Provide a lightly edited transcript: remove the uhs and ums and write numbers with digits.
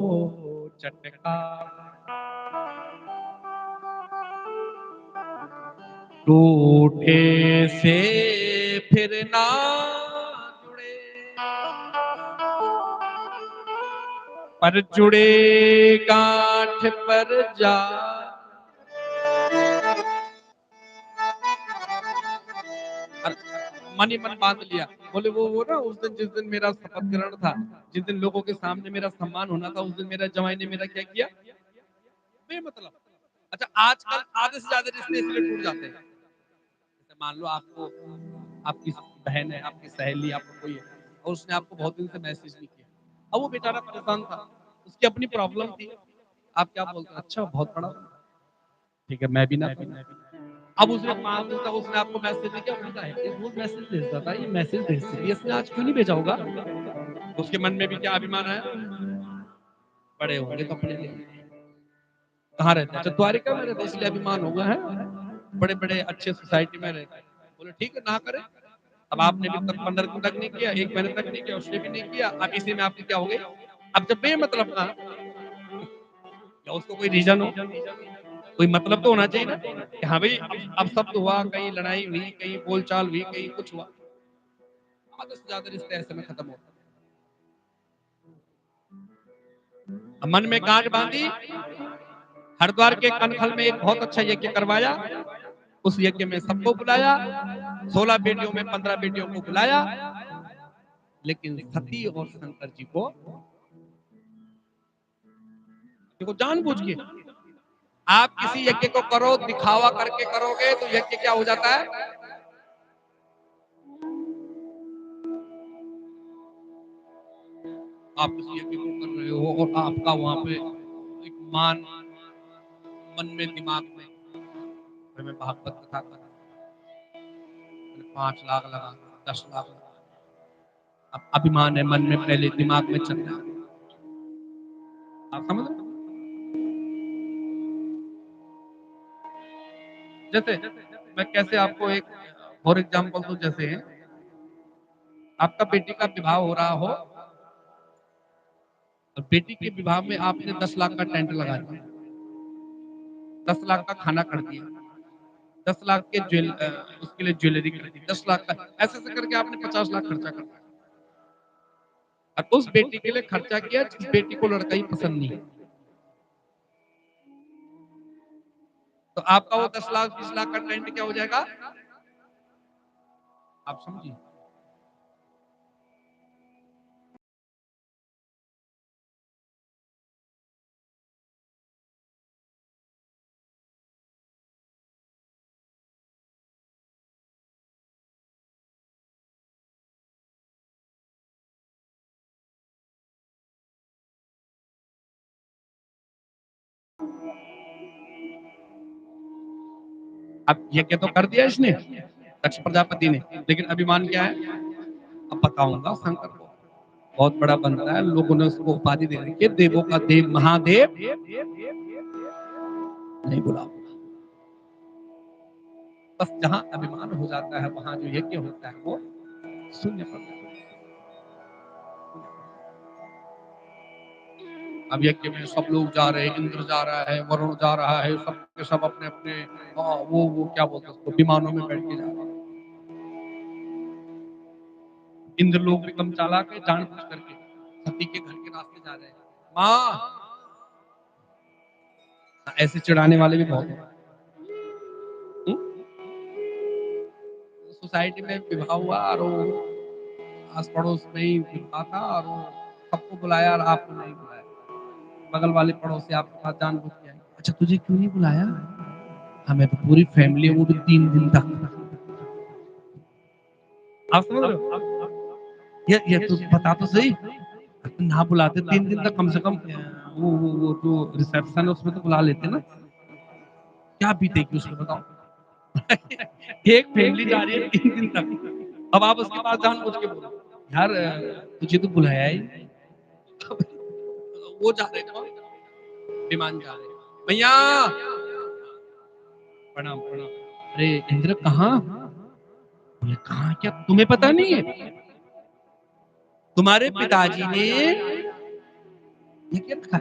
चटका टूटे से फिर ना जुड़े, पर जुड़े गांठ पर जा। मन ही मन बांध लिया। बोले वो ना उस दिन जिस दिन मेरा शपथ ग्रहण था, जिस दिन लोगों के सामने मेरा सम्मान होना था, उस दिन मेरा जमाई ने मेरा क्या किया, बेमतलब। अच्छा, आजकल आधे से ज्यादा रिश्ते इसलिए टूट जाते हैं। जैसे मान लो आपको, आपकी बहन है, आपकी सहेली, आपको कोई है, और उसने आपको बहुत दिन से मैसेज नहीं किया। अब वो बेचारा परेशान था, उसकी अपनी प्रॉब्लम थी। आप क्या बोलते हैं, अच्छा बहुत बड़ा, ठीक है मैं भी ना करूं। अब उसने 5 दिन तक उसने आपको मैसेज नहीं किया, उसने कहा ये रोज मैसेज भेजता था, ये मैसेज भेज सीरियस ने आज क्यों नहीं भेजा होगा। उसके मन में भी क्या अभिमान है, बड़े होंगे तो अपने लिए। कहाँ रहते हैं, अच्छा द्वारिका में रहते, इसलिए अभिमान होगा है, बड़े बड़े अच्छे सोसाइटी में रहते हैं। बोले ठीक है ना करे। अब आपने भी तक 15 दिन तक नहीं किया, 1 महीने तक नहीं किया, उसने भी नहीं किया, अब इसी में आपकी क्या हो गई। अब जब बेमतलब का, या उसको कोई रीजन हो, कोई मतलब तो होना चाहिए ना कि हाँ भाई अब सब तो हुआ, कहीं लड़ाई हुई, कहीं बोलचाल हुई, कहीं कुछ हुआ। आधे से ज्यादा रिश्ते ऐसे में खत्म होते हैं। मन में गांठ बांधी, हरिद्वार के कनखल में एक बहुत अच्छा यज्ञ करवाया। उस यज्ञ में सबको बुलाया, 16 बेटियों में 15 बेटियों को बुलाया, लेकिन सती और शंकर जी को, देखो जानबूझ के आप किसी यज्ञ को करो, दिखावा करके करोगे तो यज्ञ क्या हो जाता है। आप किसी यज्ञ को कर रहे हो और आपका वहां पे एक मान, मन में दिमाग में, मैं भागवत कथा कर 5 लाख लगा, 10 लाख लगा, अब अभिमान है मन में, पहले दिमाग में चल रहा है। आप समझ रहे, जैसे मैं कैसे आपको एक और एग्जांपल दूं, जैसे आपका बेटी का विवाह हो रहा हो और बेटी के विवाह में आपने 10 लाख का टेंट लगा दिया, 10 लाख का खाना कर दिया, 10 लाख के उसके लिए ज्वेलरी कर दी, 10 लाख का, ऐसे ऐसे करके आपने 50 लाख खर्चा कर दिया। और उस बेटी के लिए खर्चा किया जिस बेटी को लड़का ही पसंद नहीं, तो आपका वो 10 लाख 20 लाख का टेंट क्या हो जाएगा, आप समझिए। अब यज्ञ तो कर दिया इसने, दक्ष प्रजापति ने, लेकिन अभिमान क्या है, अब बताऊंगा शंकर को, बहुत बड़ा बनता है, लोगों ने उसको उपाधि दे रखी है, देवों का देव महादेव नहीं बुला। बस जहां अभिमान हो जाता है वहां जो यज्ञ होता है वो शून्य पर जाता है। अब यज्ञ में सब लोग जा रहे हैं, इंद्र जा रहा है, वरुण जा रहा है, सब के सब अपने अपने वो क्या बोलते हैं उसको, विमानों में बैठ के जा रहे हैं। इंद्र लोग भी कम चालाक है, जानबूझ करके सती के घर के रास्ते जा रहे हैं। माँ, ऐसे चिढ़ाने वाले भी बहुत हैं। सोसाइटी में विवाह हुआ और आस पड़ोस में ही विवाह था और वो सबको बुलाया और आपको नहीं बुलाया। बगल वाले पड़ोसी आपके पास जानबूझ के आई, अच्छा तुझे क्यों नहीं बुलाया, हमें तो पूरी फैमिली वो भी 3 दिन तक। आप समझ रहे हो, ये तो बता तो सही, ना बुलाते 3 दिन तक, कम से कम वो जो रिसेप्शन है उसमें तो बुला लेते ना, क्या बीतेगी उसमें बताओ। एक फैमिली जा रही है 3 दिन तक, अब आप उसके पास जानबूझ के बोलो यार तुझे तो बुलाया ही। वो जा रहे थे, विमान जा रहे, भैया प्रणाम प्रणाम, अरे इंद्र कहाँ, बोले कहाँ, क्या तुम्हें पता नहीं है, तुम्हारे पिताजी ने ये क्या रखा है?